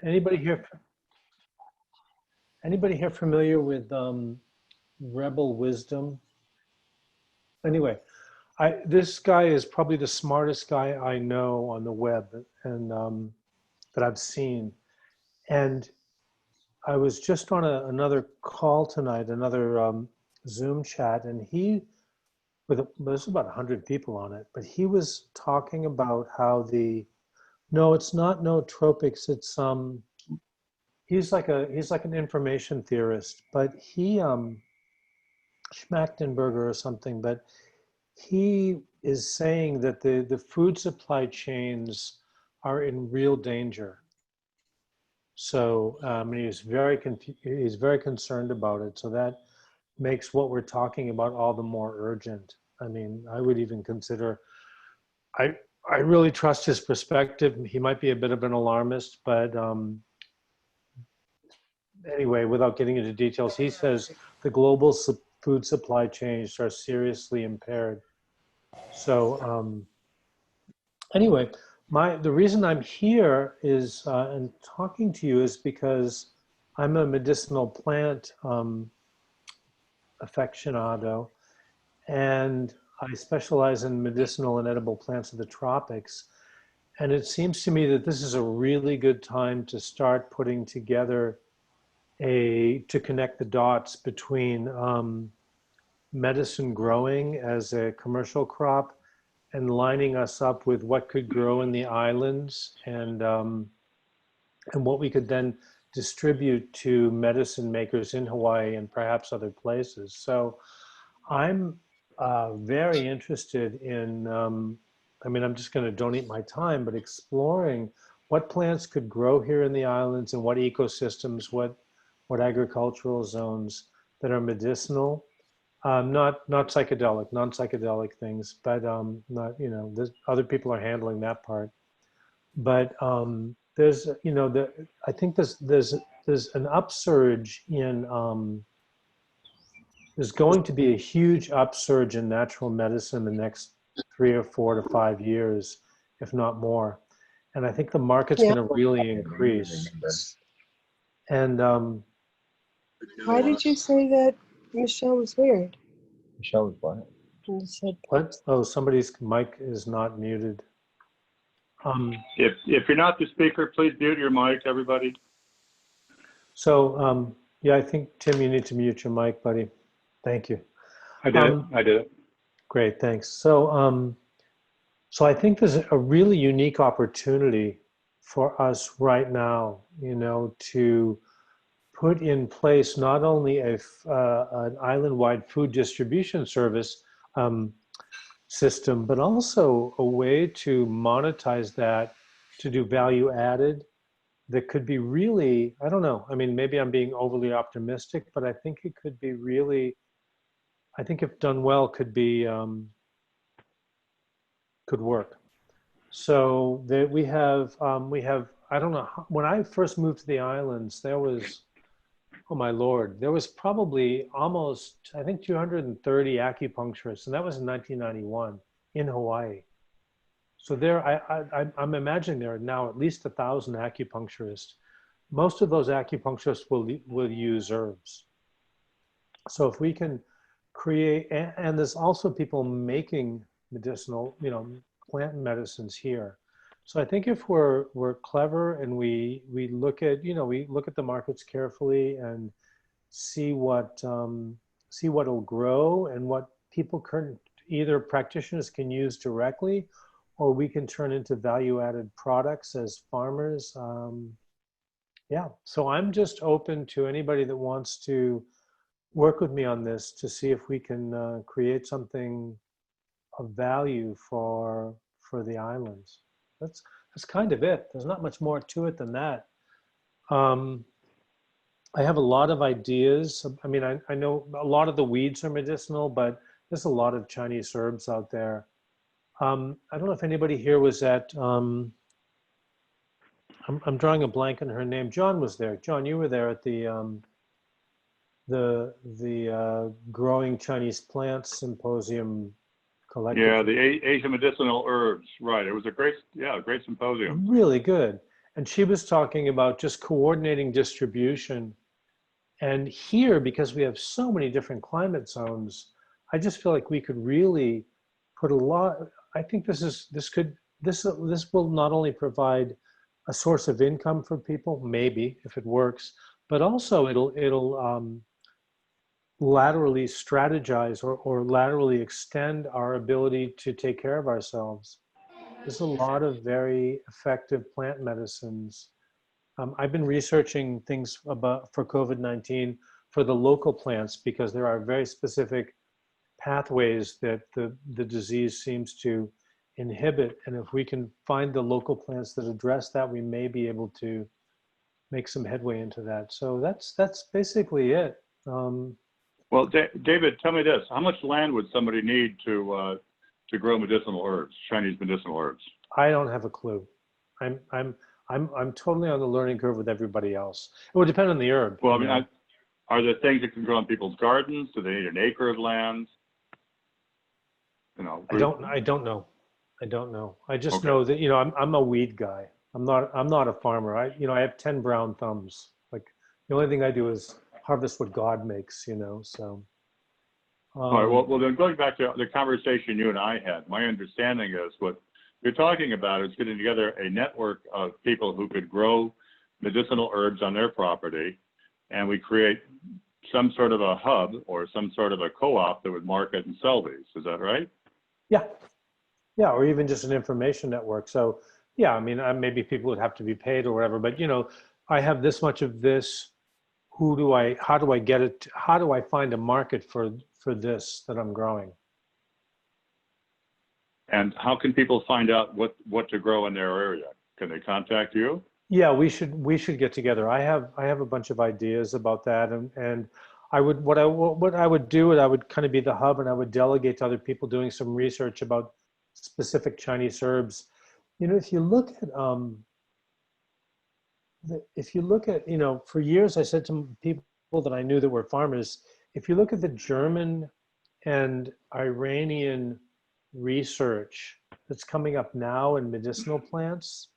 Anybody here? Anybody here familiar with Rebel Wisdom? Anyway, this guy is probably the smartest guy I know on the web, and that I've seen. And I was just on another call tonight, another Zoom chat, and there's about 100 people on it, but he was talking about how no, it's not nootropics, it's he's like an information theorist, but he Schmachtenberger or something, but he is saying that the food supply chains are in real danger. So he's very concerned about it. So that makes what we're talking about all the more urgent. I mean, I would even consider, I really trust his perspective. He might be a bit of an alarmist, but anyway, without getting into details, he says the global food supply chains are seriously impaired. So anyway, the reason I'm here is and talking to you is because I'm a medicinal plant aficionado, and I specialize in medicinal and edible plants of the tropics. And it seems to me that this is a really good time to start putting together to connect the dots between medicine growing as a commercial crop and lining us up with what could grow in the islands and what we could then distribute to medicine makers in Hawaii and perhaps other places. So I'm very interested in, I'm just going to donate my time, but exploring what plants could grow here in the islands and what ecosystems, what agricultural zones that are medicinal. Not psychedelic, non-psychedelic things, but not, other people are handling that part. But there's, I think there's an upsurge in, there's going to be a huge upsurge in natural medicine in the next 3 or 4 to 5 years, if not more. And I think the market's going to really increase. And why did you say that Michelle was weird? Michelle was what? You said what? Oh, somebody's mic is not muted. If you're not the speaker, please mute your mic, everybody. So yeah, I think Tim, you need to mute your mic, buddy. Thank you. I did it. Great, thanks. So so I think there's a really unique opportunity for us right now, to put in place not only an island-wide food distribution service system, but also a way to monetize that, to do value added that could be really, I don't know, maybe I'm being overly optimistic, but I think it could be really, I think if done well, could work. So that we have, I don't know, when I first moved to the islands, there was, oh my Lord, there was probably almost, I think 230 acupuncturists, and that was in 1991 in Hawaii. So there, I'm imagining there are now at least 1,000 acupuncturists. Most of those acupuncturists will use herbs. So if we can create, and there's also people making medicinal, plant medicines here. So I think if we're clever and we look at, we look at the markets carefully and see what'll grow and what people either practitioners can use directly, or we can turn into value-added products as farmers. Yeah, so I'm just open to anybody that wants to work with me on this to see if we can create something of value for the islands. That's kind of it. There's not much more to it than that. I have a lot of ideas. I know a lot of the weeds are medicinal, but there's a lot of Chinese herbs out there. I don't know if anybody here was at, I'm drawing a blank on her name. John was there. John, you were there at the Growing Chinese Plants Symposium collective. Yeah, the Asian medicinal herbs. Right. It was a great symposium. Really good. and she was talking about just coordinating distribution. And here, because we have so many different climate zones, I just feel like we could really put a lot. I think this will not only provide a source of income for people, maybe if it works, but also it'll laterally strategize or laterally extend our ability to take care of ourselves. There's a lot of very effective plant medicines. I've been researching things for COVID-19 for the local plants because there are very specific pathways that the disease seems to inhibit. And if we can find the local plants that address that, we may be able to make some headway into that. So that's basically it. Well, David, tell me this: how much land would somebody need to grow medicinal herbs, Chinese medicinal herbs? I don't have a clue. I'm totally on the learning curve with everybody else. It would depend on the herb. Well, I mean, are there things that can grow in people's gardens? Do they need an acre of land? You know, I don't know. I just Okay. know that, you know, I'm a weed guy. I'm not a farmer. I have 10 brown thumbs. Like the only thing I do is harvest what God makes, you know, so. All right, well, then going back to the conversation you and I had, my understanding is what you're talking about is getting together a network of people who could grow medicinal herbs on their property, and we create some sort of a hub or some sort of a co-op that would market and sell these. Is that right? Yeah, or even just an information network. So yeah, I mean, maybe people would have to be paid or whatever, but you know, I have this much of this. How do I get it? How do I find a market for this that I'm growing? And how can people find out what to grow in their area? Can they contact you? Yeah, we should get together. I have a bunch of ideas about that, and I would what I would do is I would kind of be the hub, and I would delegate to other people doing some research about specific Chinese herbs. You know, if you look at you know, for years I said to people that I knew that were farmers, if you look at the German and Iranian research that's coming up now in medicinal plants,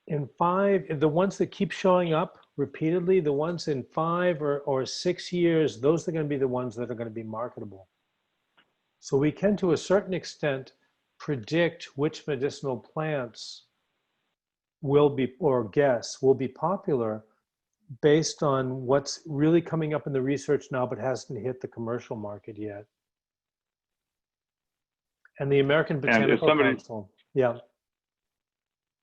the ones that keep showing up repeatedly, the ones in 5 or 6 years, those are going to be the ones that are going to be marketable. So we can, to a certain extent, predict which medicinal plants will be popular based on what's really coming up in the research now but hasn't hit the commercial market yet. And the American Botanical Council, yeah.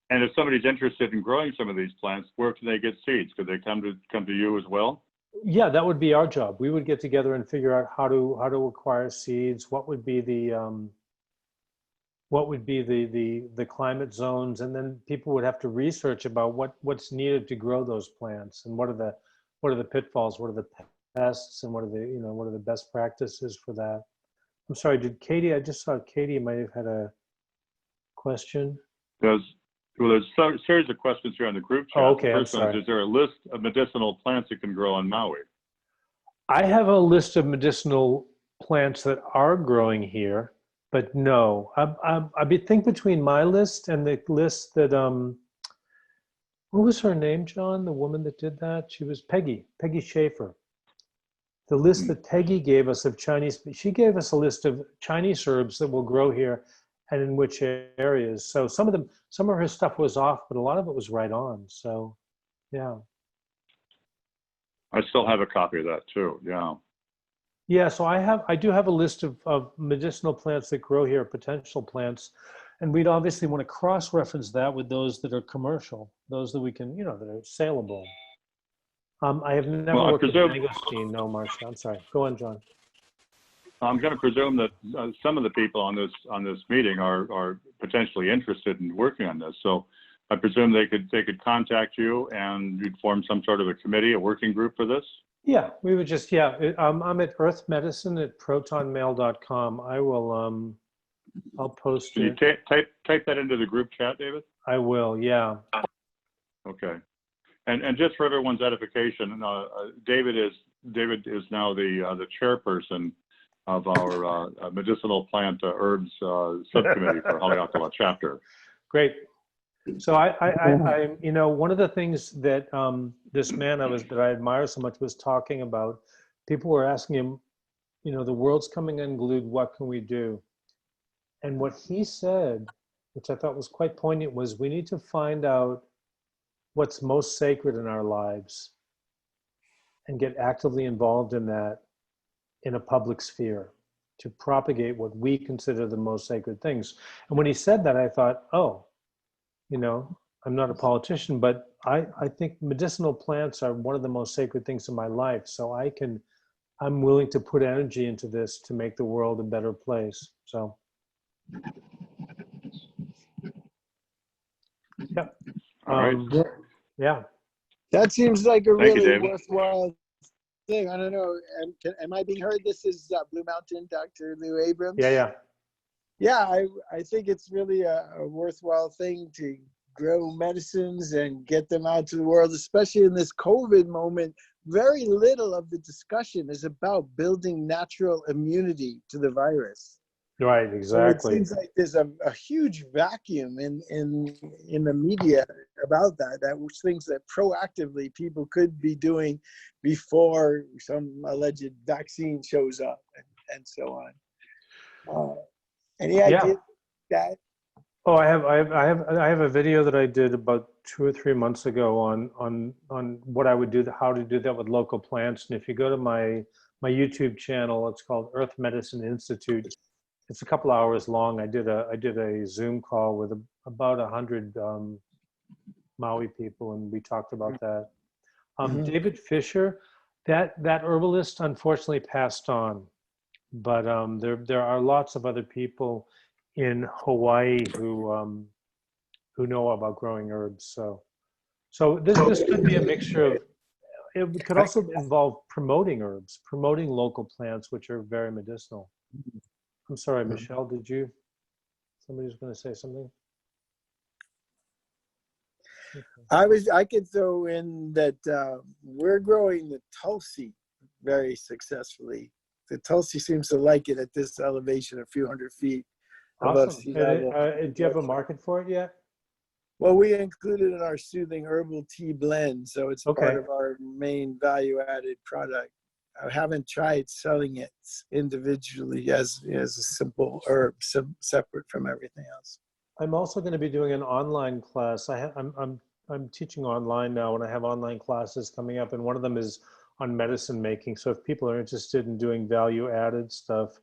And if somebody's interested in growing some of these plants, where can they get seeds? Could they come to you as well? Yeah, that would be our job. We would get together and figure out how to acquire seeds, what would be the climate zones, and then people would have to research about what's needed to grow those plants, and what are the pitfalls, what are the pests, and what are the best practices for that. I'm sorry, I just saw Katie might have had a question. There's a series of questions here on the group chat. Oh, okay, the first one is there a list of medicinal plants that can grow on Maui? I have a list of medicinal plants that are growing here, but no. I think between my list and the list that, what was her name, John? The woman that did that? She was Peggy Schaefer. The list that Peggy gave us of she gave us a list of Chinese herbs that will grow here and in which areas. So some of her stuff was off, but a lot of it was right on. So, yeah. I still have a copy of that too, yeah. Yeah, so I do have a list of medicinal plants that grow here, potential plants, and we'd obviously want to cross-reference that with those that are commercial, those that we can, that are saleable. I have never worked with mangosteen, no, Marcia. I'm sorry. Go on, John. I'm going to presume that some of the people on this meeting are potentially interested in working on this. So I presume they could contact you and you'd form some sort of a committee, a working group for this. Yeah, we would just, I'm at earthmedicine@protonmail.com. I will, I'll post it. Can you type that into the group chat, David? I will, yeah. Okay. And just for everyone's edification, David is now the chairperson of our medicinal plant herbs subcommittee for Haleakala chapter. Great. So you know, one of the things that this man that I admire so much was talking about. People were asking him, you know, the world's coming unglued. What can we do? And what he said, which I thought was quite poignant, was we need to find out what's most sacred in our lives and get actively involved in that in a public sphere to propagate what we consider the most sacred things. And when he said that, I thought, oh, you know, I'm not a politician, but I think medicinal plants are one of the most sacred things in my life. So I'm willing to put energy into this to make the world a better place. So, yeah. All right. Yeah. That seems like a Thank you, really David. worthwhile thing. I don't know. Am I being heard? This is Blue Mountain, Dr. Lou Abrams. Yeah. Yeah, I think it's really a worthwhile thing to grow medicines and get them out to the world, especially in this COVID moment. Very little of the discussion is about building natural immunity to the virus. Right, exactly. So it seems like there's a huge vacuum in the media about that which things that proactively people could be doing before some alleged vaccine shows up and so on. Any idea that? Oh, I have a video that I did about 2 or 3 months ago on what I would do, how to do that with local plants. And if you go to my YouTube channel, it's called Earth Medicine Institute. It's a couple hours long. I did a Zoom call with about 100 Maui people, and we talked about that. David Fisher, that herbalist, unfortunately passed on, but there are lots of other people in Hawaii who know about growing herbs. So this could be a mixture of. It could also involve promoting herbs, promoting local plants, which are very medicinal. I'm sorry, Michelle, somebody's going to say something? Okay. I could throw in that we're growing the Tulsi very successfully. The Tulsi seems to like it at this elevation, a few hundred feet above Awesome. sea level. Do you have a market for it yet? Well, we included in our soothing herbal tea blend, so it's Okay. part of our main value-added product. I haven't tried selling it individually as a simple herb, separate from everything else. I'm also going to be doing an online class. I'm teaching online now, and I have online classes coming up, and one of them is on medicine making. So if people are interested in doing value-added stuff,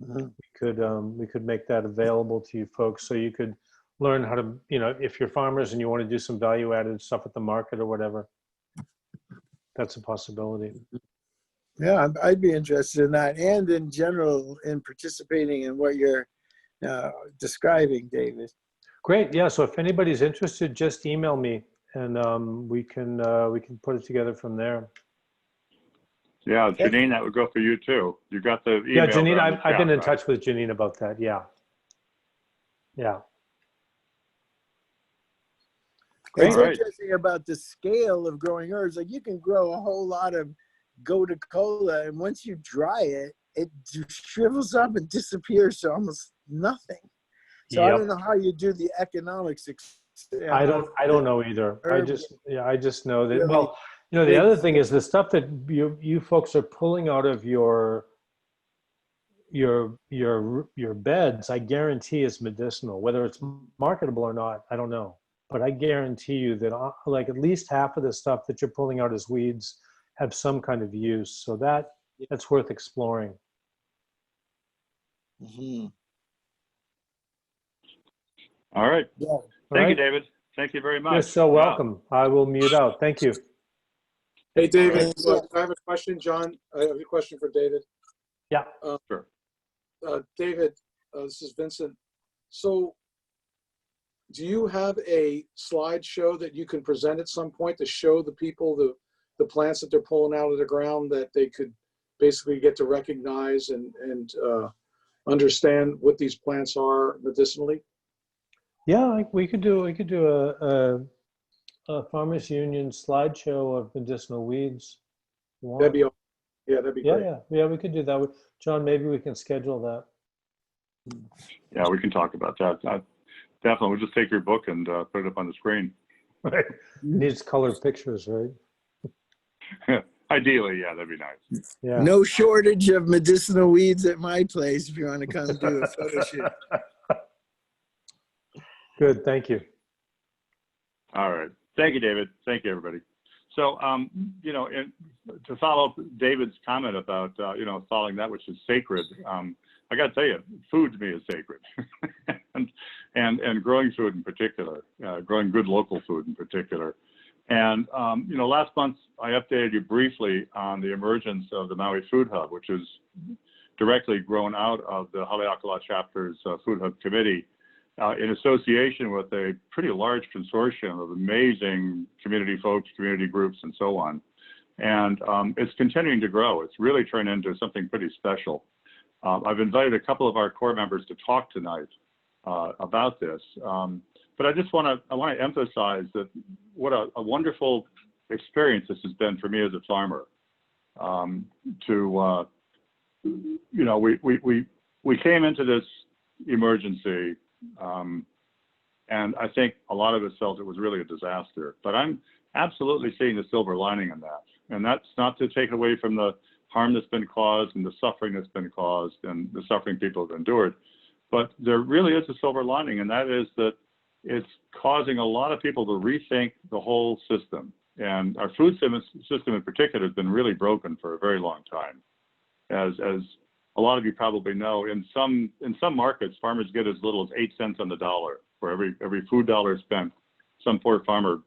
we could make that available to you folks, so you could learn how to, you know, if you're farmers and you want to do some value-added stuff at the market or whatever, that's a possibility. Yeah, I'd be interested in that, and in general, in participating in what you're describing, David. Great. Yeah. So if anybody's interested, just email me, and we can put it together from there. Yeah, Janine, that would go for you too. You got the email. Yeah, Janine, I've been in right? touch with Janine about that. Yeah. Yeah. It's All right. interesting about the scale of growing herbs. Like you can grow a whole lot of gotu kola, and once you dry it, it shrivels up and disappears to almost nothing. So I don't know how you do the economics. I don't know either. I just know that. Really, well, you know, the other thing is the stuff that you folks are pulling out of your beds. I guarantee is medicinal. Whether it's marketable or not, I don't know. But I guarantee you that like at least half of the stuff that you're pulling out as weeds have some kind of use. So that's worth exploring. All right. Yeah. Thank you, David. Thank you very much. You're so welcome. I will mute out. Thank you. Hey, David, I have a question, John. I have a question for David. Yeah. Sure. David, this is Vincent. So do you have a slideshow that you can present at some point to show the people the plants that they're pulling out of the ground that they could basically get to recognize and understand what these plants are medicinally? Yeah, we could do a Farmers Union slideshow of medicinal weeds. That'd be great. Yeah, we could do that. John, maybe we can schedule that. Yeah, we can talk about that. Definitely. We'll just take your book and put it up on the screen. Right. Needs color pictures, right? Ideally, yeah, that'd be nice. Yeah. No shortage of medicinal weeds at my place if you want to come do a photo shoot. Good, thank you. All right. Thank you, David. Thank you, everybody. So, you know, to follow up David's comment about, you know, following that which is sacred, I got to tell you, food to me is sacred. and growing food in particular, growing good local food in particular. And, you know, last month I updated you briefly on the emergence of the Maui Food Hub, which is directly grown out of the Haleakala chapter's Food Hub committee in association with a pretty large consortium of amazing community folks, community groups, and so on. And it's continuing to grow. It's really turned into something pretty special. I've invited a couple of our core members to talk tonight about this. But I just want to emphasize that what a wonderful experience this has been for me as a farmer. You know, we came into this emergency, and I think a lot of us felt it was really a disaster. But I'm absolutely seeing the silver lining in that, and that's not to take away from the harm that's been caused and the suffering that's been caused and the suffering people have endured. But there really is a silver lining, and that is that it's causing a lot of people to rethink the whole system. And our food system in particular has been really broken for a very long time. As a lot of you probably know, in some markets, farmers get as little as 8 cents on the dollar for every food dollar spent. Some poor farmer,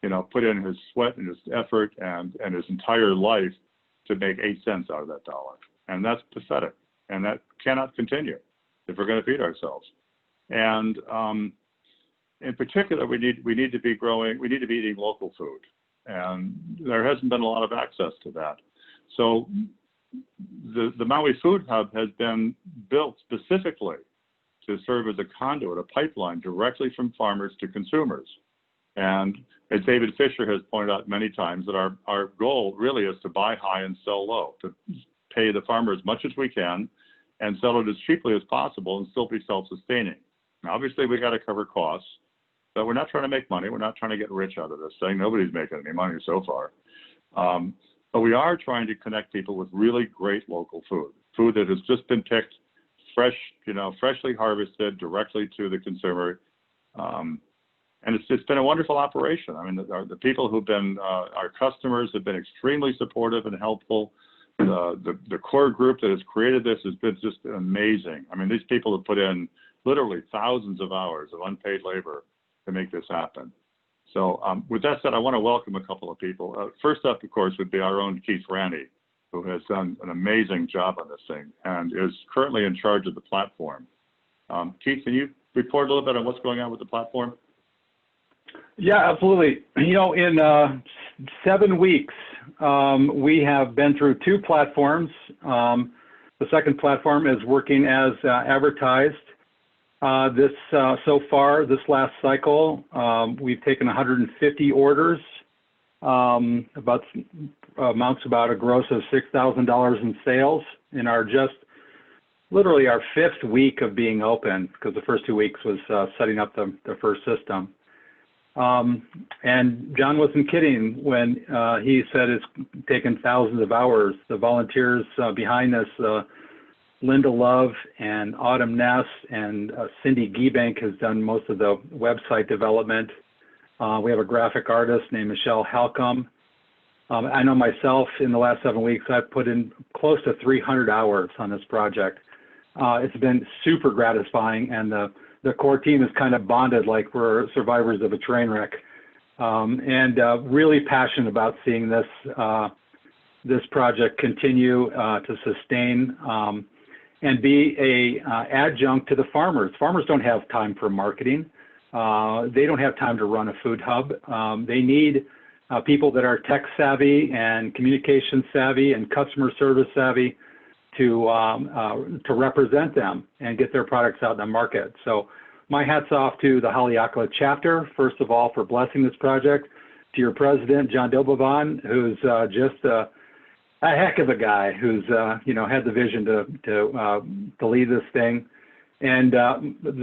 you know, put in his sweat and his effort and his entire life to make 8 cents out of that dollar. And that's pathetic. And that cannot continue if we're going to feed ourselves. And in particular, we need to be eating local food. And there hasn't been a lot of access to that. So the Maui Food Hub has been built specifically to serve as a conduit, a pipeline directly from farmers to consumers. And as David Fisher has pointed out many times, that our goal really is to buy high and sell low, to pay the farmer as much as we can and sell it as cheaply as possible and still be self-sustaining. Now, obviously, we got to cover costs, but we're not trying to make money. We're not trying to get rich out of this thing. Nobody's making any money so far. But we are trying to connect people with really great local food that has just been picked fresh, you know, freshly harvested directly to the consumer. And it's been a wonderful operation. I mean, the people who've been our customers have been extremely supportive and helpful. The core group that has created this has been just amazing. I mean, these people have put in literally thousands of hours of unpaid labor to make this happen. So with that said, I want to welcome a couple of people. First up, of course, would be our own Keith Ranney, who has done an amazing job on this thing and is currently in charge of the platform. Keith, can you report a little bit on what's going on with the platform? Yeah, absolutely. You know, in 7 weeks, we have been through 2 platforms. The second platform is working as advertised. So far, this last cycle, we've taken 150 orders, amounts about a gross of $6,000 in sales in our literally our 5th week of being open, because the first 2 weeks was setting up the first system. And John wasn't kidding when he said it's taken thousands of hours. The volunteers behind this, Linda Love and Autumn Ness and Cindy Giebank has done most of the website development. We have a graphic artist named Michelle Halcomb. I know myself, in the last 7 weeks, I've put in close to 300 hours on this project. It's been super gratifying, and the core team is kind of bonded like we're survivors of a train wreck, and really passionate about seeing this project continue to sustain and be a adjunct to the farmers. Farmers don't have time for marketing. They don't have time to run a food hub. They need people that are tech savvy and communication savvy and customer service savvy to represent them and get their products out in the market. So my hat's off to the Haleakala chapter, first of all, for blessing this project, to your president, John Dobovon, who's just a heck of a guy, who's you know, had the vision to lead this thing, and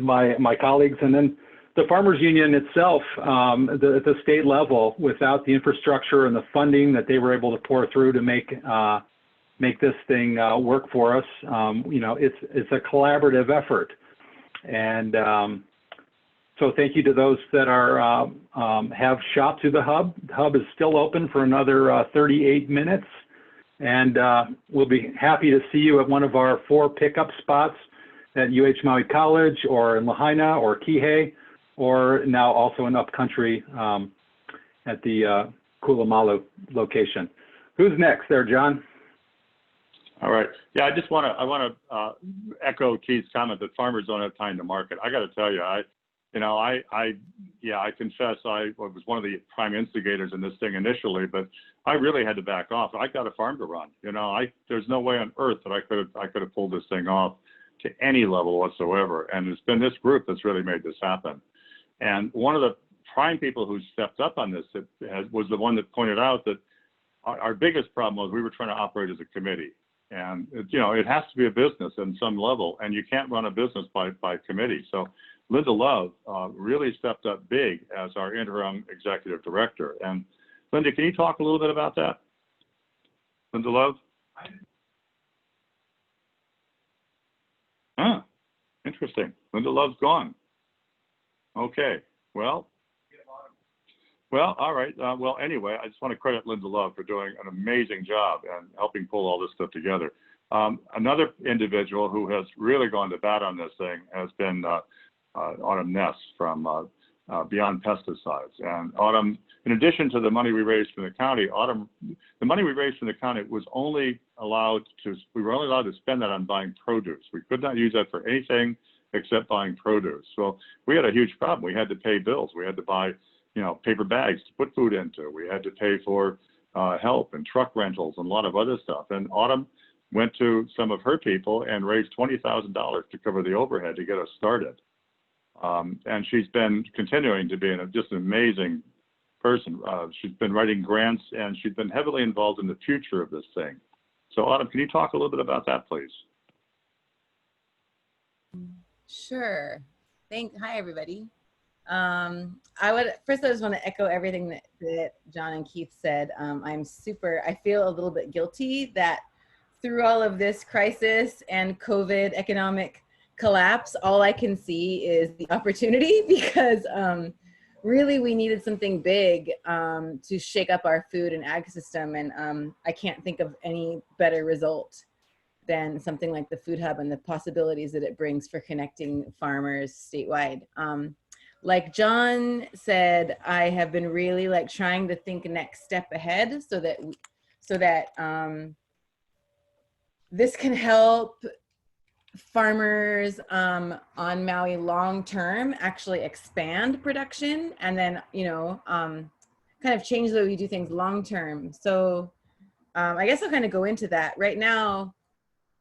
my colleagues, and then the Farmers Union itself, at the state level, without the infrastructure and the funding that they were able to pour through to make this thing work for us, it's a collaborative effort. And so thank you to those that have shopped through the Hub. The Hub is still open for another 38 minutes. And we'll be happy to see you at one of our 4 pickup spots at UH Maui College or in Lahaina or Kihei, or now also in Upcountry at the Kulamalu location. Who's next there, John? All right. Yeah, I want to echo Keith's comment that farmers don't have time to market. I got to tell you, I confess I was one of the prime instigators in this thing initially, but I really had to back off. I got a farm to run. There's no way on earth that I could have pulled this thing off to any level whatsoever. And it's been this group that's really made this happen. And one of the prime people who stepped up on this was the one that pointed out that our biggest problem was we were trying to operate as a committee. And, it has to be a business on some level, and you can't run a business by committee. So Linda Love really stepped up big as our interim executive director. And Linda, can you talk a little bit about that? Linda Love? Huh, interesting. Linda Love's gone. Okay, well, all right. Well, anyway, I just want to credit Linda Love for doing an amazing job and helping pull all this stuff together. Another individual who has really gone to bat on this thing has been Autumn Ness from Beyond Pesticides. And Autumn, in addition to the money we raised from the county, the money we raised from the county was we were only allowed to spend that on buying produce. We could not use that for anything except buying produce. So we had a huge problem. We had to pay bills. We had to buy, paper bags to put food into. We had to pay for help and truck rentals and a lot of other stuff. And Autumn went to some of her people and raised $20,000 to cover the overhead to get us started. And she's been continuing to be just an amazing person. She's been writing grants, and she's been heavily involved in the future of this thing. So Autumn, can you talk a little bit about that, please? Sure. Hi, everybody. First, I just want to echo everything that John and Keith said. I feel a little bit guilty that through all of this crisis and COVID economic collapse, all I can see is the opportunity, because really we needed something big to shake up our food and ag system. And I can't think of any better result than something like the Food Hub and the possibilities that it brings for connecting farmers statewide. Like John said, I have been really trying to think next step ahead so that this can help farmers on Maui long term actually expand production, and then kind of change the way we do things long term. So I guess I'll kind of go into that. Right now,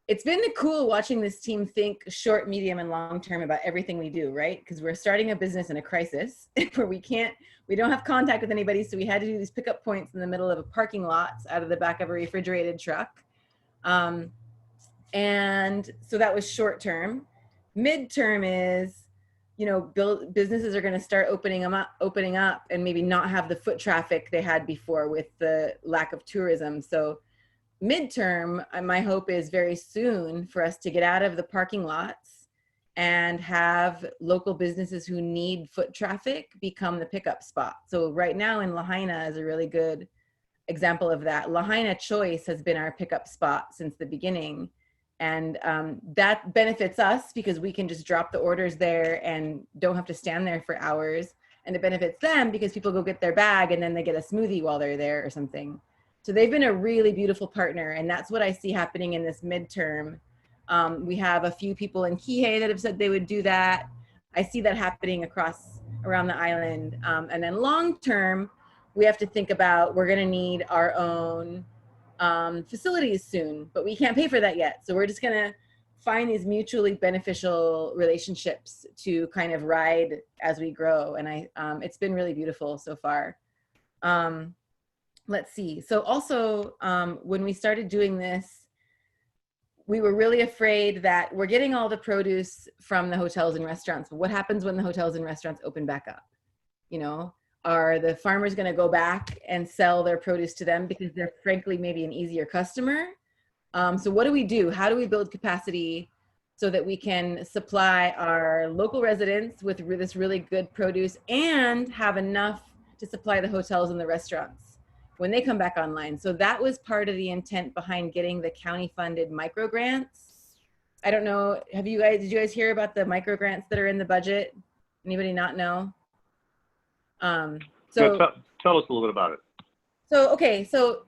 it's been cool watching this team think short, medium, and long term about everything we do, right? Because we're starting a business in a crisis where we don't have contact with anybody, so we had to do these pickup points in the middle of a parking lot out of the back of a refrigerated truck. And so that was short term. Midterm is, businesses are going to start opening up and maybe not have the foot traffic they had before with the lack of tourism. So midterm, my hope is very soon for us to get out of the parking lots and have local businesses who need foot traffic become the pickup spot. So right now in Lahaina is a really good example of that. Lahaina Choice has been our pickup spot since the beginning. And that benefits us because we can just drop the orders there and don't have to stand there for hours. And it benefits them because people go get their bag and then they get a smoothie while they're there or something. So they've been a really beautiful partner. And that's what I see happening in this midterm. We have a few people in Kihei that have said they would do that. I see that happening around the island. And then long term, we have to think about, we're going to need our own facilities soon, but we can't pay for that yet. So we're just going to find these mutually beneficial relationships to kind of ride as we grow. And it's been really beautiful so far. Let's see. So also, when we started doing this, we were really afraid that we're getting all the produce from the hotels and restaurants, but what happens when the hotels and restaurants open back up? You know, are the farmers going to go back and sell their produce to them because they're frankly maybe an easier customer? So what do we do? How do we build capacity so that we can supply our local residents with this really good produce and have enough to supply the hotels and the restaurants when they come back online? So that was part of the intent behind getting the county funded micro grants. I don't know, did you guys hear about the micro grants that are in the budget? Anybody not know? Tell us a little bit about it. So, okay, so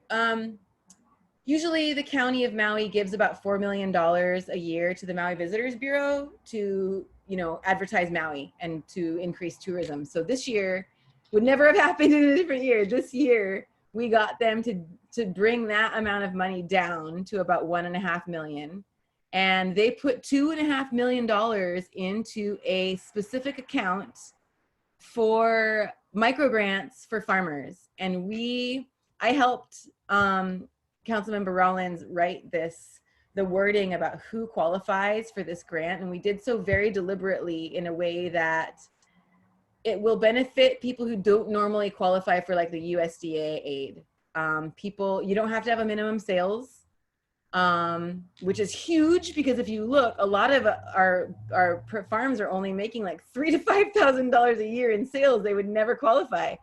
usually the county of Maui gives about $4 million a year to the Maui Visitors Bureau to, you know, advertise Maui and to increase tourism. So this year would never have happened in a different year. This year, we got them to bring that amount of money down to about $1.5 million. And they put $2.5 million into a specific account for micro grants for farmers. And I helped Councilmember Rollins write the wording about who qualifies for this grant. And we did so very deliberately in a way that it will benefit people who don't normally qualify for like the USDA aid. You don't have to have a minimum sales, which is huge because if you look, a lot of our farms are only making like $3,000 to $5,000 a year in sales. They would never qualify.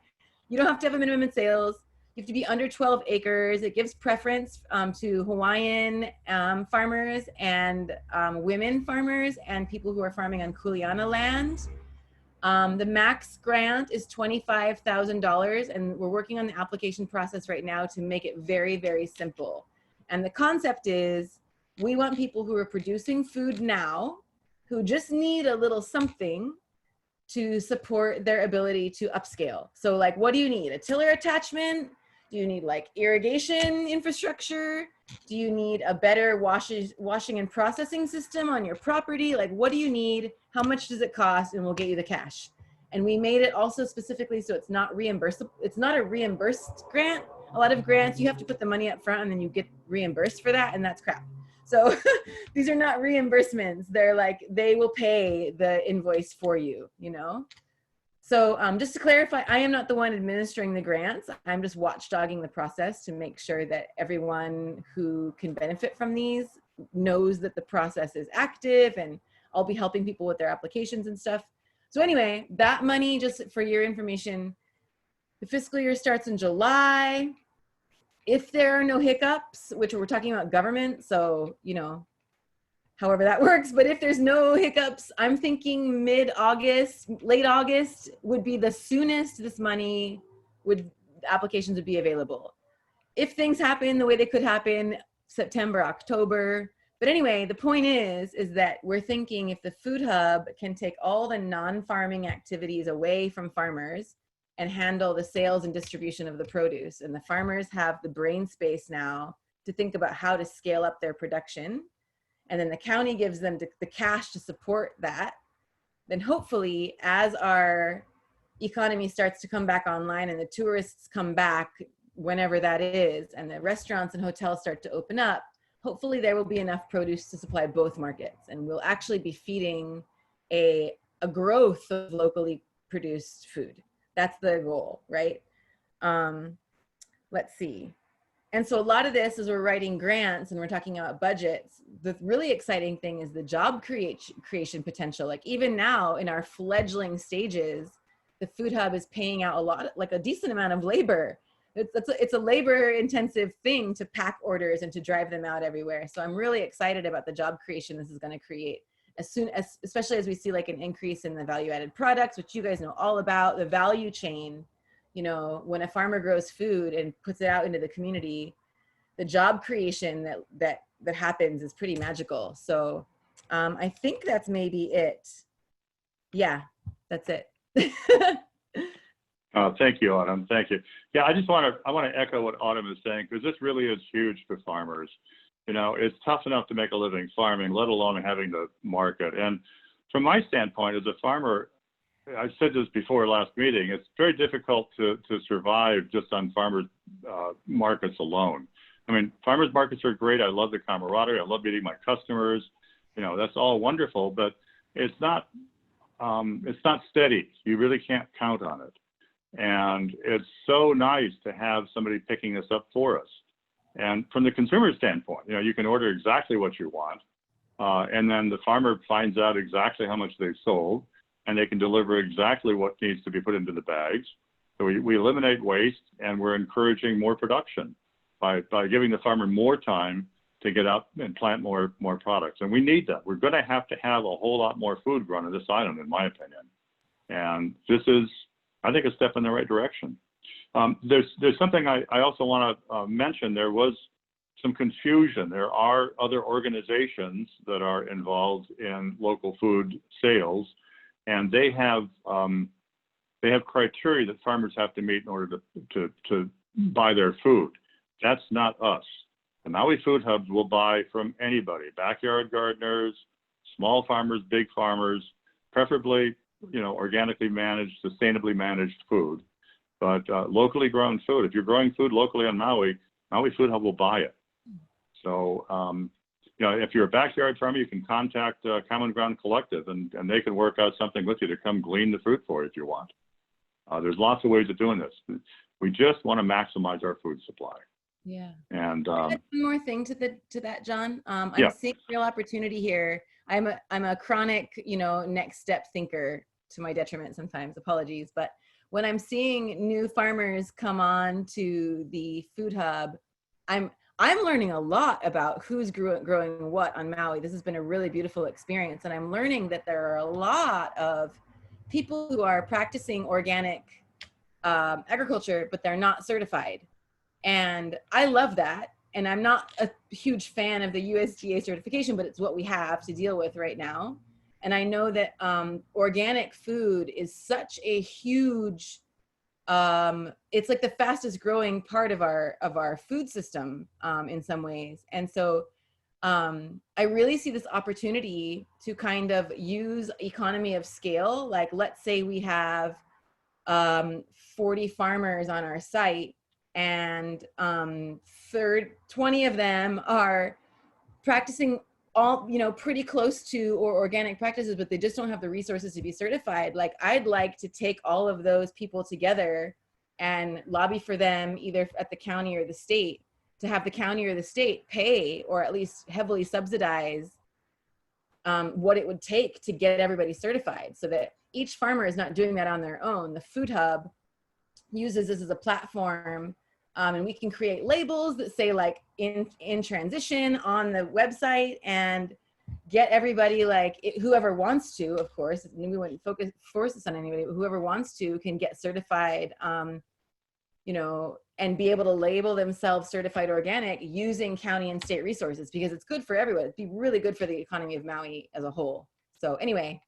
You don't have to have a minimum sales. You have to be under 12 acres. It gives preference to Hawaiian farmers and women farmers and people who are farming on Kuleana land. The max grant is $25,000, and we're working on the application process right now to make it very, very simple. And the concept is we want people who are producing food now, who just need a little something to support their ability to upscale. So like, what do you need? A tiller attachment? Do you need like irrigation infrastructure? Do you need a better washing and processing system on your property? Like, what do you need? How much does it cost? And we'll get you the cash. And we made it also specifically so it's not reimbursable. It's not a reimbursed grant. A lot of grants, you have to put the money up front and then you get reimbursed for that, and that's crap. So these are not reimbursements. They're like, they will pay the invoice for you, you know? So just to clarify, I am not the one administering the grants. I'm just watchdogging the process to make sure that everyone who can benefit from these knows that the process is active, and I'll be helping people with their applications and stuff. So anyway, that money, just for your information, the fiscal year starts in July. If there are no hiccups, which we're talking about government, so, you know, however that works, but if there's no hiccups, I'm thinking mid-August, late August would be the soonest this money applications would be available. If things happen the way they could happen, September, October. But anyway, the point is that we're thinking if the Food Hub can take all the non-farming activities away from farmers and handle the sales and distribution of the produce, and the farmers have the brain space now to think about how to scale up their production, and then the county gives them the cash to support that, then hopefully as our economy starts to come back online and the tourists come back whenever that is, and the restaurants and hotels start to open up, hopefully there will be enough produce to supply both markets, and we'll actually be feeding a growth of locally produced food. That's the goal, right? Let's see. And so a lot of this, as we're writing grants and we're talking about budgets, the really exciting thing is the job creation potential. Like even now in our fledgling stages, the Food Hub is paying out a decent amount of labor. It's a labor intensive thing to pack orders and to drive them out everywhere. So I'm really excited about the job creation this is going to create especially as we see like an increase in the value added products, which you guys know all about, the value chain. You know, when a farmer grows food and puts it out into the community, the job creation that happens is pretty magical. So I think that's maybe it. Yeah, that's it. Thank you, Autumn. Thank you. Yeah, I want to echo what Autumn is saying, because this really is huge for farmers. You know, it's tough enough to make a living farming, let alone having to market. And from my standpoint as a farmer, I said this before last meeting, it's very difficult to survive just on farmers markets alone. I mean, farmers markets are great. I love the camaraderie. I love meeting my customers. You know, that's all wonderful, but it's not steady. You really can't count on it. And it's so nice to have somebody picking this up for us. And from the consumer standpoint, you know, you can order exactly what you want. And then the farmer finds out exactly how much they've sold, and they can deliver exactly what needs to be put into the bags. So we eliminate waste, and we're encouraging more production by giving the farmer more time to get out and plant more products. And we need that. We're going to have a whole lot more food grown on this island, in my opinion. And this is, I think, a step in the right direction. There's something I also want to mention. There was some confusion. There are other organizations that are involved in local food sales, and they have criteria that farmers have to meet in order to buy their food. That's not us. The Maui Food Hubs will buy from anybody: backyard gardeners, small farmers, big farmers, preferably, you know, organically managed, sustainably managed food, but locally grown food. If you're growing food locally on Maui, Maui Food Hub will buy it. So, you know, if you're a backyard farmer, you can contact Common Ground Collective, and they can work out something with you to come glean the fruit for you if you want. There's lots of ways of doing this. We just want to maximize our food supply. Yeah. And one more thing to that, John. I'm seeing real opportunity here. I'm a chronic, you know, next step thinker, to my detriment sometimes. Apologies, but when I'm seeing new farmers come on to the Food Hub, I'm learning a lot about who's growing what on Maui. This has been a really beautiful experience, and I'm learning that there are a lot of people who are practicing organic agriculture, but they're not certified. And I love that. And I'm not a huge fan of the USDA certification, but it's what we have to deal with right now. And I know that organic food is such a huge, it's like the fastest growing part of our food system in some ways. And so I really see this opportunity to kind of use economy of scale. Like, let's say we have 40 farmers on our site, and 20 of them are practicing all, you know, pretty close to or organic practices, but they just don't have the resources to be certified. Like, I'd like to take all of those people together and lobby for them, either at the county or the state, to have the county or the state pay, or at least heavily subsidize what it would take to get everybody certified, so that each farmer is not doing that on their own. The Food Hub uses this as a platform, and we can create labels that say, like, in transition on the website, and get everybody, like, whoever wants to, of course, we wouldn't force this on anybody, but whoever wants to can get certified, you know, and be able to label themselves certified organic using county and state resources, because it's good for everyone. It'd be really good for the economy of Maui as a whole. So anyway.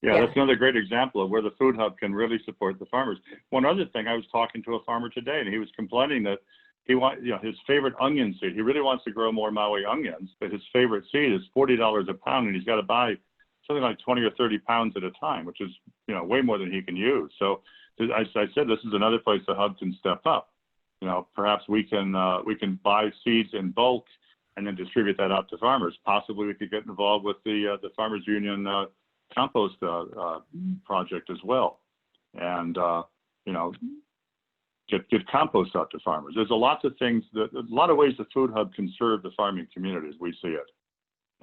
Yeah, that's another great example of where the Food Hub can really support the farmers. One other thing, I was talking to a farmer today, and he was complaining that he wants, you know, his favorite onion seed. He really wants to grow more Maui onions, but his favorite seed is $40 a pound, and he's got to buy something like 20 or 30 pounds at a time, which is, you know, way more than he can use. So I said, this is another place the Hub can step up. You know, perhaps we can buy seeds in bulk and then distribute that out to farmers. Possibly we could get involved with the Farmers Union compost project as well, and you know, get compost out to farmers. There's a lot of things, a lot of ways the Food Hub can serve the farming community as we see it,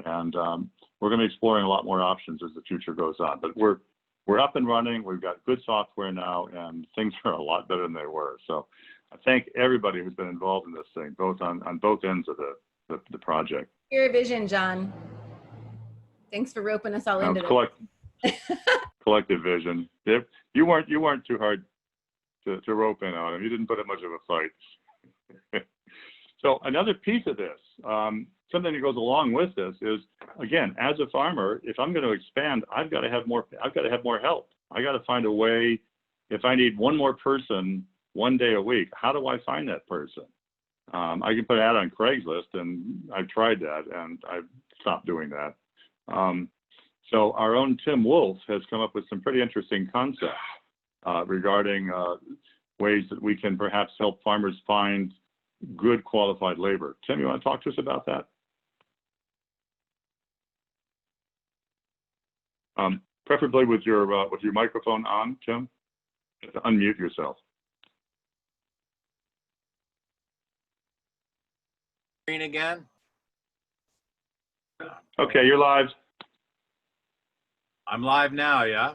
and we're going to be exploring a lot more options as the future goes on. But we're up and running. We've got good software now, and things are a lot better than they were. So I thank everybody who's been involved in this thing, both on both ends of the project. Your vision, John. Thanks for roping us all into this. Collective vision. You weren't too hard to rope in on him. You didn't put up much of a fight. So another piece of this, something that goes along with this is, again, as a farmer, if I'm going to expand, I've got to have more help. I got to find a way. If I need one more person 1 day a week, how do I find that person? I can put an ad on Craigslist, and I've tried that, and I've stopped doing that. So our own Tim Wolf has come up with some pretty interesting concepts regarding ways that we can perhaps help farmers find good qualified labor. Tim, you want to talk to us about that? Preferably with your microphone on, Tim. Unmute yourself. Screen again. Okay, you're live. I'm live now, yeah?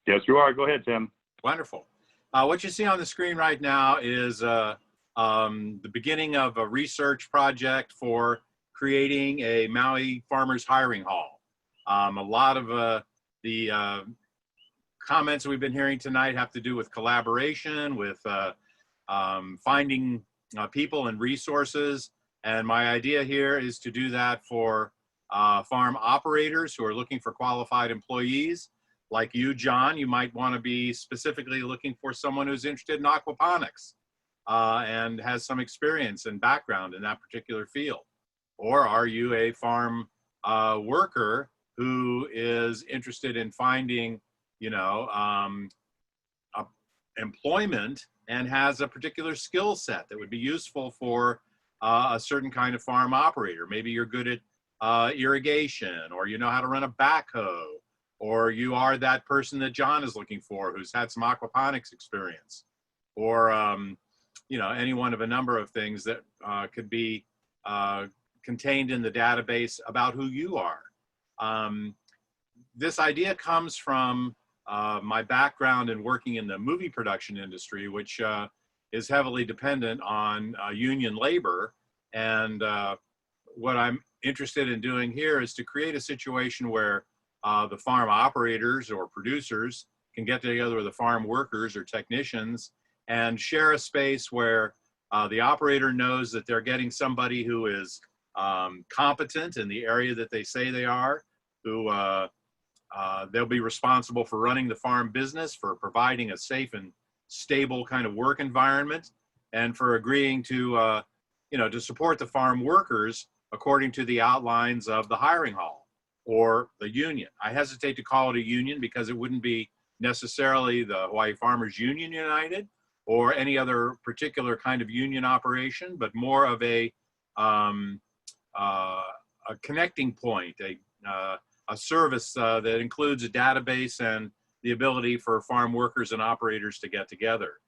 Yes, you are. Go ahead, Tim. Wonderful. What you see on the screen right now is the beginning of a research project for creating a Maui Farmers Hiring Hall. A lot of the comments we've been hearing tonight have to do with collaboration, with finding people and resources. And my idea here is to do that for farm operators who are looking for qualified employees. Like you, John, you might want to be specifically looking for someone who's interested in aquaponics and has some experience and background in that particular field. Or are you a farm worker who is interested in finding, you know, employment and has a particular skill set that would be useful for a certain kind of farm operator? Maybe you're good at irrigation, or you know how to run a backhoe, or you are that person that John is looking for who's had some aquaponics experience, or you know, any one of a number of things that could be contained in the database about who you are. This idea comes from my background in working in the movie production industry, which is heavily dependent on union labor. And what I'm interested in doing here is to create a situation where the farm operators or producers can get together with the farm workers or technicians and share a space where the operator knows that they're getting somebody who is competent in the area that they say they are, who they'll be responsible for running the farm business, for providing a safe and stable kind of work environment, and for agreeing to, you know, to support the farm workers according to the outlines of the hiring hall or the union. I hesitate to call it a union because it wouldn't be necessarily the Hawaii Farmers Union United or any other particular kind of union operation, but more of a connecting point, a service that includes a database and the ability for farm workers and operators to get together.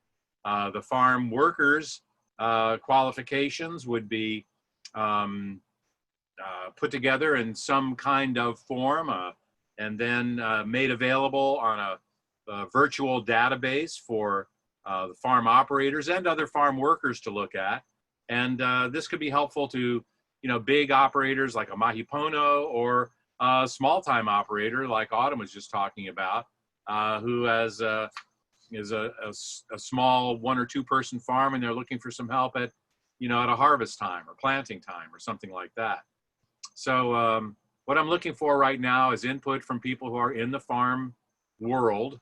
The farm workers' qualifications would be put together in some kind of form and then made available on a virtual database for the farm operators and other farm workers to look at. And this could be helpful to, you know, big operators like a Mahipono, or a small-time operator like Autumn was just talking about, who has is a small 1 or 2 person farm, and they're looking for some help at, you know, at a harvest time or planting time or something like that. So what I'm looking for right now is input from people who are in the farm world,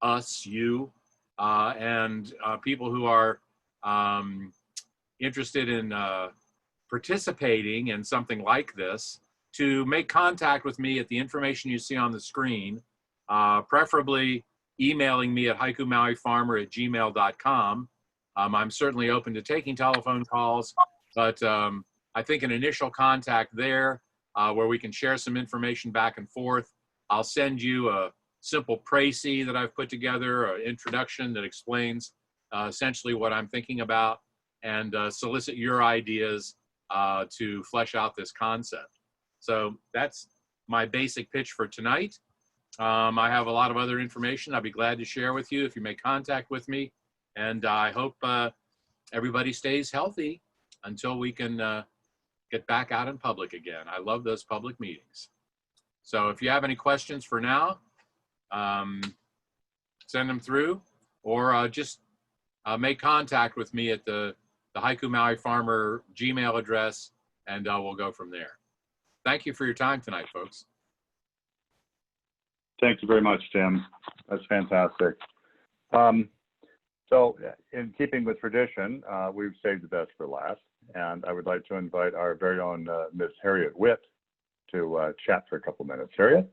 us, you, and people who are interested in participating in something like this, to make contact with me at the information you see on the screen, preferably emailing me at haikumauifarmer@gmail.com. I'm certainly open to taking telephone calls, but I think an initial contact there where we can share some information back and forth. I'll send you a simple précis that I've put together, an introduction that explains essentially what I'm thinking about, and solicit your ideas to flesh out this concept. So that's my basic pitch for tonight. I have a lot of other information I'd be glad to share with you if you make contact with me. And I hope everybody stays healthy until we can get back out in public again. I love those public meetings. So if you have any questions for now, send them through, or just make contact with me at the Haiku Maui Farmer Gmail address, and we'll go from there. Thank you for your time tonight, folks. Thank you very much, Tim. That's fantastic. So in keeping with tradition, we've saved the best for last, and I would like to invite our very own Miss Harriet Witt to chat for a couple minutes. Harriet?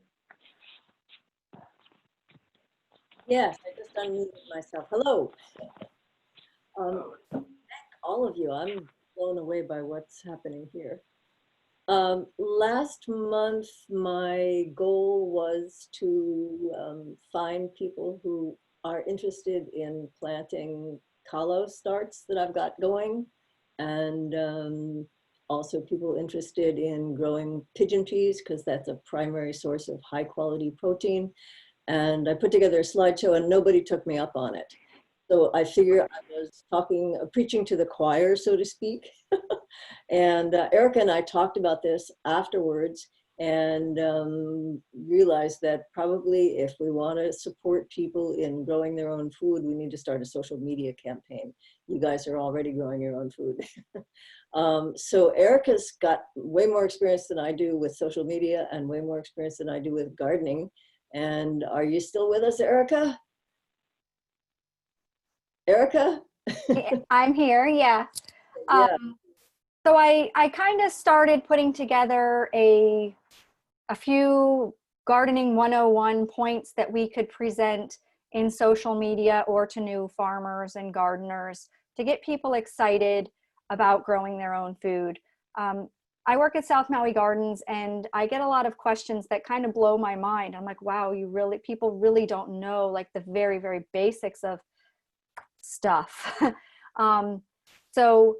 Yes, I just unmuted myself. Hello. all of you. I'm blown away by what's happening here. Last month, my goal was to find people who are interested in planting kalo starts that I've got going, and also people interested in growing pigeon peas, because that's a primary source of high quality protein. And I put together a slideshow and nobody took me up on it. So I figure I was preaching to the choir, so to speak. And Erica and I talked about this afterwards, and realized that probably if we want to support people in growing their own food, we need to start a social media campaign. You guys are already growing your own food. So Erica's got way more experience than I do with social media and way more experience than I do with gardening. And are you still with us, Erica? Erica? I'm here, yeah. Yeah. So I kind of started putting together a few gardening 101 points that we could present in social media or to new farmers and gardeners to get people excited about growing their own food. I work at South Maui Gardens, and I get a lot of questions that kind of blow my mind. I'm like, wow, people really don't know like the very, very basics of stuff. So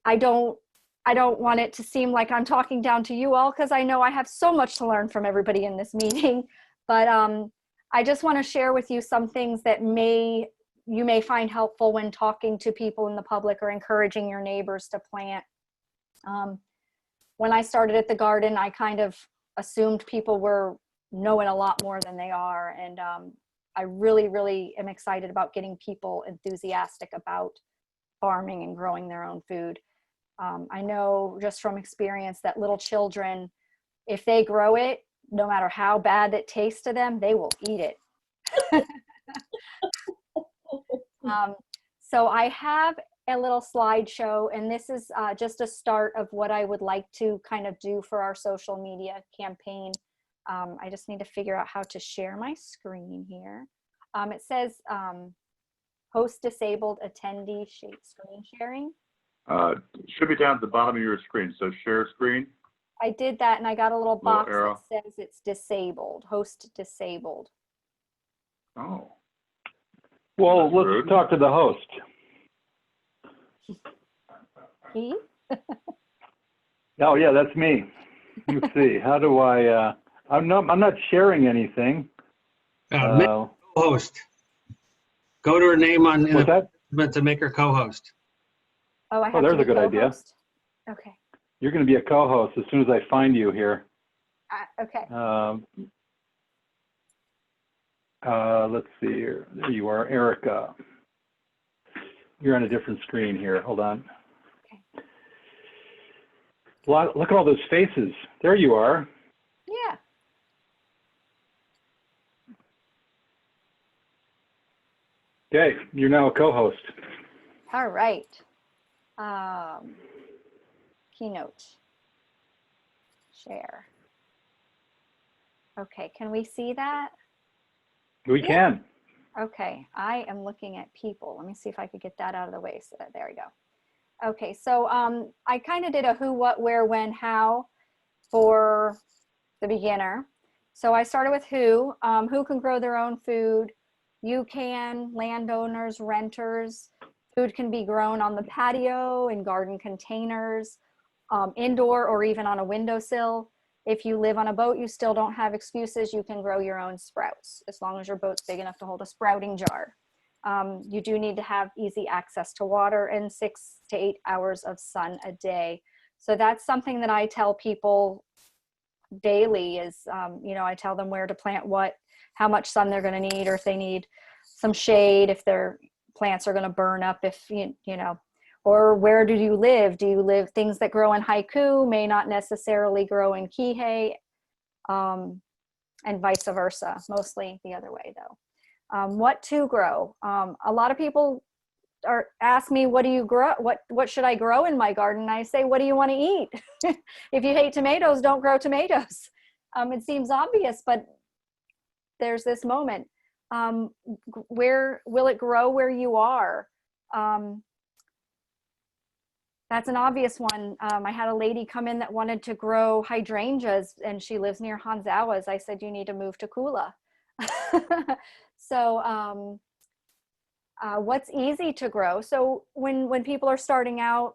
I don't want it to seem like I'm talking down to you all, because I know I have so much to learn from everybody in this meeting. But I just want to share with you some things that you may find helpful when talking to people in the public or encouraging your neighbors to plant. When I started at the garden, I kind of assumed people were knowing a lot more than they are. And I really, really am excited about getting people enthusiastic about farming and growing their own food. I know just from experience that little children, if they grow it, no matter how bad it tastes to them, they will eat it. So I have a little slideshow, and this is just a start of what I would like to kind of do for our social media campaign. I just need to figure out how to share my screen here. It says host disabled attendee screen sharing. Should be down at the bottom of your screen. So share screen. I did that, and I got a little box arrow that says it's disabled, host disabled. Oh. Well, That's let's rude. talk to the host. He? Oh yeah, that's me. Let's see. How do I? I'm not sharing anything. Make her co-host. Go to her name on What's that? to make her co-host. Oh, I have there's to a good idea. co-host? Okay. You're going to be a co-host as soon as I find you here. Okay. Let's see here. There you are, Erica. You're on a different screen here. Hold on. Okay. Look at all those faces. There you are. Yeah. Okay, you're now a co-host. All right. Keynote. Share. Okay, can we see that? We can. Okay, I am looking at people. Let me see if I could get that out of the way. So there we go. Okay, so I kind of did a who, what, where, when, how for the beginner. So I started with who can grow their own food. You can, landowners, renters. Food can be grown on the patio, in garden containers, indoor, or even on a windowsill. If you live on a boat, you still don't have excuses. You can grow your own sprouts, as long as your boat's big enough to hold a sprouting jar. You do need to have easy access to water and 6 to 8 hours of sun a day. So that's something that I tell people daily is, I tell them where to plant what, how much sun they're going to need, or if they need some shade, if their plants are going to burn up, if or where do you live? Do you live, things that grow in haiku may not necessarily grow in kihei, and vice versa, mostly the other way though. What to grow? A lot of people ask me, what do you grow? What should I grow in my garden? And I say, what do you want to eat? If you hate tomatoes, don't grow tomatoes. It seems obvious, but there's this moment. Where will it grow where you are? That's an obvious one. I had a lady come in that wanted to grow hydrangeas, and she lives near Hanzawas. I said, you need to move to Kula. So what's easy to grow? So when people are starting out,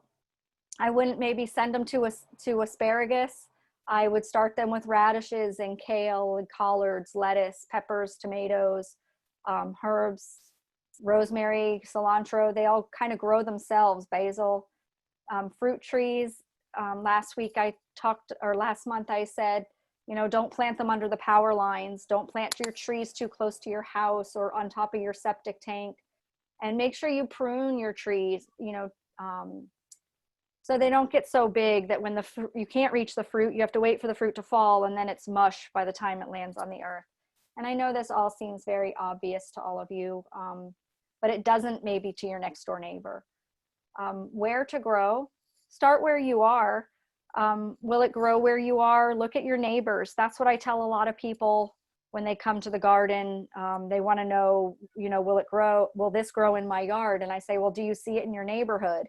I wouldn't maybe send them to asparagus. I would start them with radishes and kale and collards, lettuce, peppers, tomatoes, herbs, rosemary, cilantro. They all kind of grow themselves, basil. Fruit trees. Last month I said, you know, don't plant them under the power lines. Don't plant your trees too close to your house or on top of your septic tank. And make sure you prune your trees, you know, so they don't get so big that when you can't reach the fruit, you have to wait for the fruit to fall, and then it's mush by the time it lands on the earth. And I know this all seems very obvious to all of you, but it doesn't maybe to your next door neighbor. Where to grow? Start where you are. Will it grow where you are? Look at your neighbors. That's what I tell a lot of people when they come to the garden. They want to know, you know, will it grow? Will this grow in my yard? And I say, well, do you see it in your neighborhood?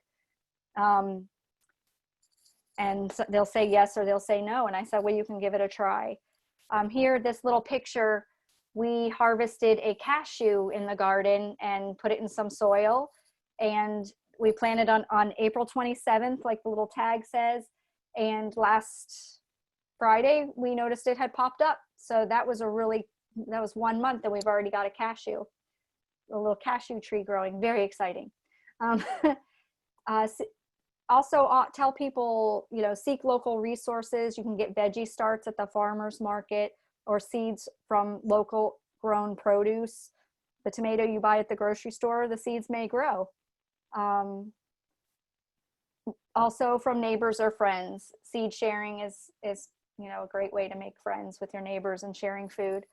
And so they'll say yes or they'll say no. And I said, well, you can give it a try. Here, this little picture, we harvested a cashew in the garden and put it in some soil. And we planted on April 27th, like the little tag says. And last Friday, we noticed it had popped up. So that was 1 month and we've already got a little cashew tree growing. Very exciting. Also tell people, you know, seek local resources. You can get veggie starts at the farmer's market or seeds from local grown produce. The tomato you buy at the grocery store, the seeds may grow. Also from neighbors or friends. Seed sharing is, you know, a great way to make friends with your neighbors and sharing food.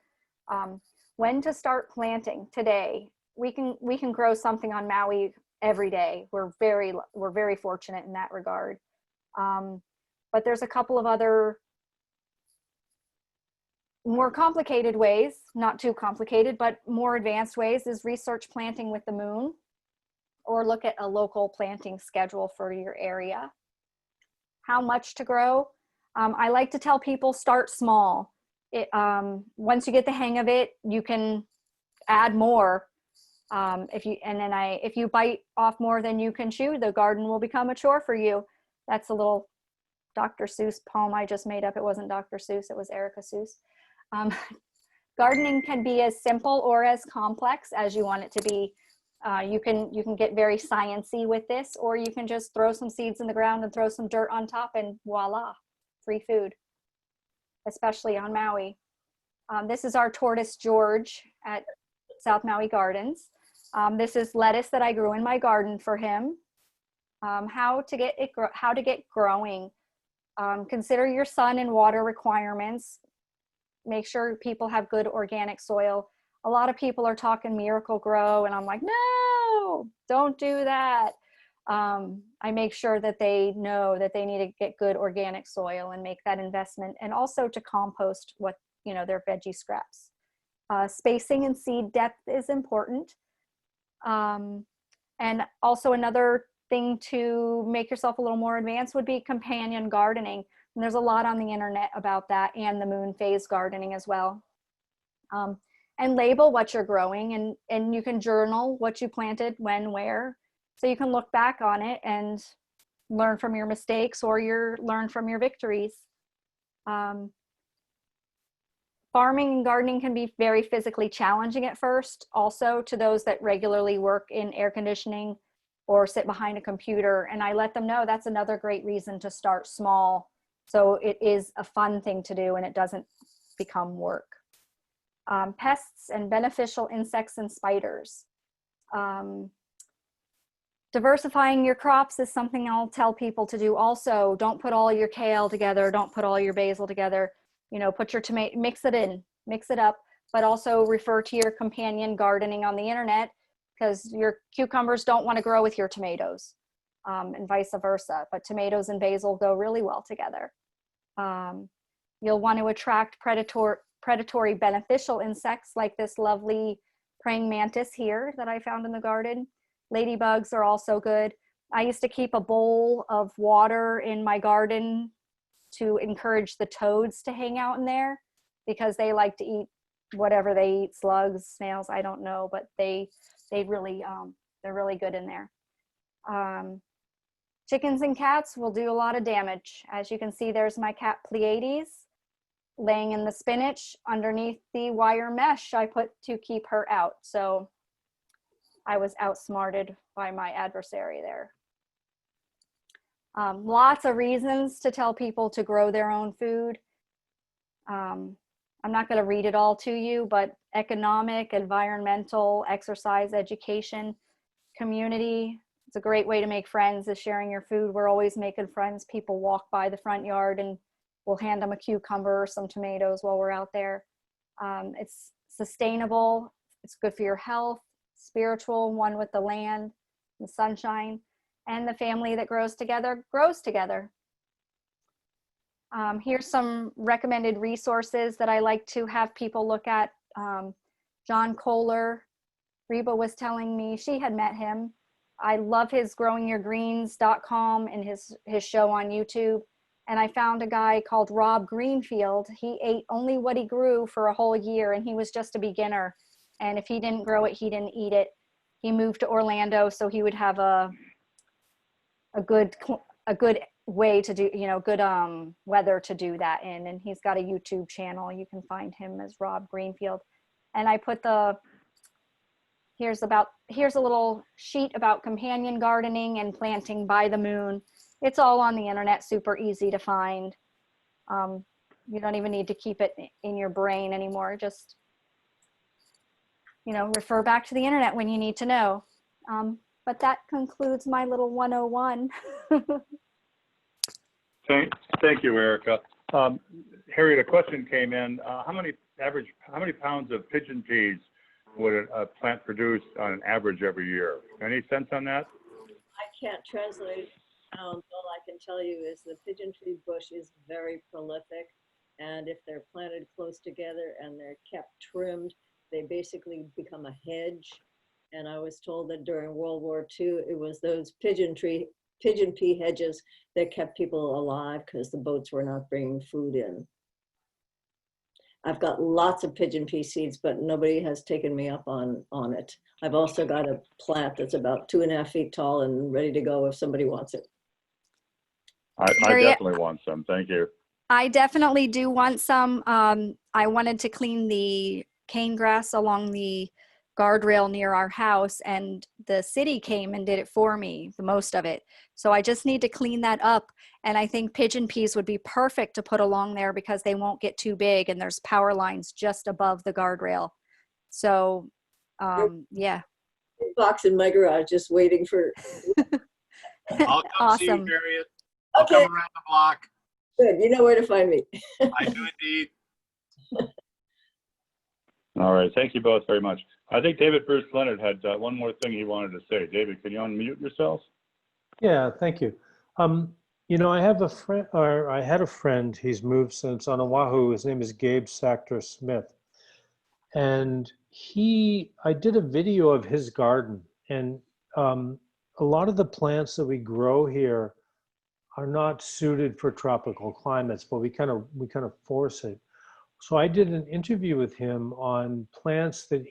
When to start planting? Today. We can grow something on Maui every day. We're very fortunate in that regard. But there's a couple of other more complicated ways, not too complicated, but more advanced ways, is research planting with the moon, or look at a local planting schedule for your area. How much to grow? I like to tell people start small. Once you get the hang of it, you can add more. If you bite off more than you can chew, the garden will become a chore for you. That's a little Dr. Seuss poem I just made up. It wasn't Dr. Seuss, it was Erica Seuss. Gardening can be as simple or as complex as you want it to be. You can get very sciencey with this, or you can just throw some seeds in the ground and throw some dirt on top and voila, free food, especially on Maui. This is our tortoise George at South Maui Gardens. This is lettuce that I grew in my garden for him. How to get growing. Consider your sun and water requirements. Make sure people have good organic soil. A lot of people are talking Miracle Grow, and I'm like, no, don't do that. I make sure that they know that they need to get good organic soil and make that investment, and also to compost their veggie scraps. Spacing and seed depth is important. And also another thing to make yourself a little more advanced would be companion gardening. And there's a lot on the internet about that, and the moon phase gardening as well. And label what you're growing, and you can journal what you planted, when, where, so you can look back on it and learn from your mistakes or learn from your victories. Farming and gardening can be very physically challenging at first, also to those that regularly work in air conditioning or sit behind a computer. And I let them know that's another great reason to start small, so it is a fun thing to do and it doesn't become work. Pests and beneficial insects and spiders. Diversifying your crops is something I'll tell people to do also. Don't put all your kale together, don't put all your basil together. Put your tomato, mix it up, but also refer to your companion gardening on the internet, because your cucumbers don't want to grow with your tomatoes, and vice versa. But tomatoes and basil go really well together. You'll want to attract predatory beneficial insects like this lovely praying mantis here that I found in the garden. Ladybugs are also good. I used to keep a bowl of water in my garden to encourage the toads to hang out in there because they like to eat whatever they eat, slugs, snails, I don't know, but they really, they're really good in there. Chickens and cats will do a lot of damage. As you can see, there's my cat Pleiades laying in the spinach underneath the wire mesh I put to keep her out. So I was outsmarted by my adversary there. Lots of reasons to tell people to grow their own food. I'm not going to read it all to you, but economic, environmental, exercise, education, community. It's a great way to make friends is sharing your food. We're always making friends. People walk by the front yard and we'll hand them a cucumber or some tomatoes while we're out there. It's sustainable. It's good for your health, spiritual, one with the land, the sunshine, and the family that grows together grows together. Here's some recommended resources that I like to have people look at. John Kohler, Reba was telling me she had met him. I love his growingyourgreens.com and his show on YouTube. And I found a guy called Rob Greenfield. He ate only what he grew for a whole year, and he was just a beginner. And if he didn't grow it, he didn't eat it. He moved to Orlando so he would have a good way to do, good weather to do that in. And he's got a YouTube channel. You can find him as Rob Greenfield. And I put here's a little sheet about companion gardening and planting by the moon. It's all on the internet, super easy to find. You don't even need to keep it in your brain anymore. Just, refer back to the internet when you need to know. But that concludes my little 101. Thank you, Erica. Harriet, a question came in. How many pounds of pigeon peas would a plant produce on an average every year? Any sense on that? I can't translate. All I can tell you is the pigeon tree bush is very prolific, and if they're planted close together and they're kept trimmed, they basically become a hedge. And I was told that during World War II, it was those pigeon pea hedges that kept people alive because the boats were not bringing food in. I've got lots of pigeon pea seeds, but nobody has taken me up on it. I've also got a plant that's about 2.5 feet tall and ready to go if somebody wants it. I definitely want some. Thank you. I definitely do want some. I wanted to clean the cane grass along the guardrail near our house, and the city came and did it for me, the most of it. So I just need to clean that up. And I think pigeon peas would be perfect to put along there because they won't get too big, and there's power lines just above the guardrail. So, yeah. Box in my garage, just waiting for. I'll come see you, Awesome. Harriet. I'll come around the block. Good, you know where to find me. I do indeed. All right. Thank you both very much. I think David Bruce Leonard had one more thing he wanted to say. David, can you unmute yourself? Yeah, thank you. I have a friend, or I had a friend, he's moved since on Oahu. His name is Gabe Sachter Smith. And I did a video of his garden, and a lot of the plants that we grow here are not suited for tropical climates, but we kind of force it. So I did an interview with him on plants that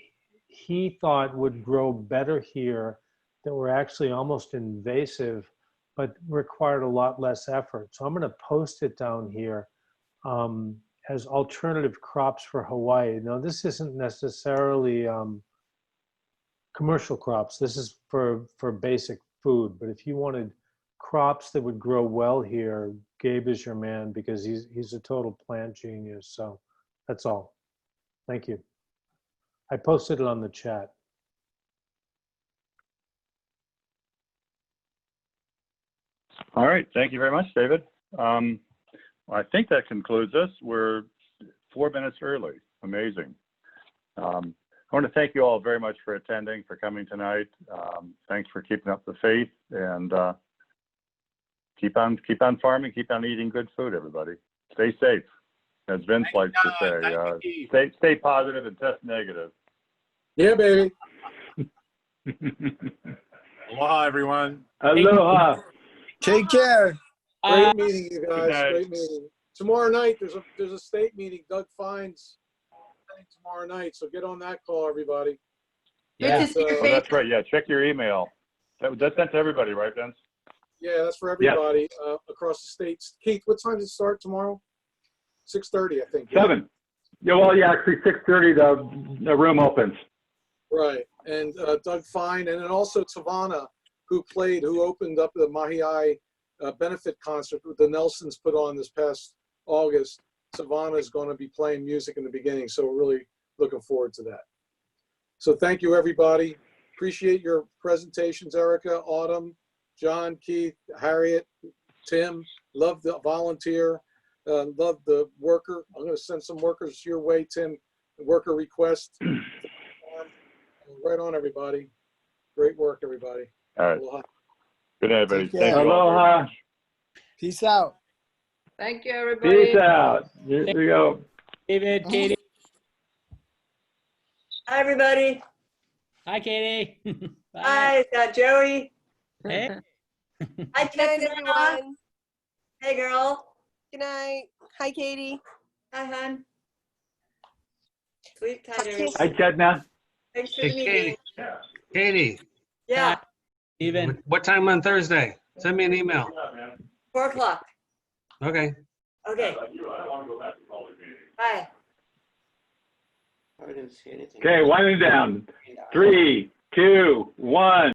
he thought would grow better here, that were actually almost invasive, but required a lot less effort. So I'm going to post it down here as alternative crops for Hawaii. Now, this isn't necessarily commercial crops. This is for basic food. But if you wanted crops that would grow well here, Gabe is your man because he's a total plant genius. So that's all. Thank you. I posted it on the chat. All right. Thank you very much, David. I think that concludes us. We're 4 minutes early. Amazing. I want to thank you all very much for attending, for coming tonight. Thanks for keeping up the faith, and keep on farming, keep on eating good food, everybody. Stay safe. As Vince likes to say, stay positive and test negative. Yeah, baby. Aloha, everyone. Aloha. Take care. Great meeting, you guys. night. Great meeting. Tomorrow night, there's a state meeting. Doug Fines tomorrow night, so get on that call, everybody. Good Yeah. to see your Oh, face. that's right. Yeah, check your email. That's sent to everybody, right, Vince? Yeah, that's for everybody across the states. Keith, what time does it start tomorrow? 6:30, I think. 7. Yeah, well, yeah, actually 6:30 the room opens. Right, and Doug Fine, and then also Tavana, who opened up the Mahiai benefit concert that the Nelsons put on this past August. Tavana is going to be playing music in the beginning, so we're really looking forward to that. So thank you, everybody. Appreciate your presentations, Erica, Autumn, John, Keith, Harriet, Tim. Love the volunteer. Love the worker. I'm going to send some workers your way, Tim. Worker request. Right on, everybody. Great work, everybody. All right. Aloha. Good night, everybody. Take care. Thank you all very Aloha. much. Peace out. Thank you, everybody. Peace out. Here we go. David, Katie. Hi, everybody. Hi, Katie. Bye. Hi, it's Joey. Hey. Hi, Good night, Jessica. everyone. Hey, girl. Good night. Hi, Katie. Hi, hon. Sleep tight, Okay. everybody. Hi, Chetna. Thanks for Hey, the meeting. Katie, Yeah, Steven. what time on Thursday? Send me an email. 4 o'clock. Okay. Okay, bye. Okay, winding down. 3, 2, 1.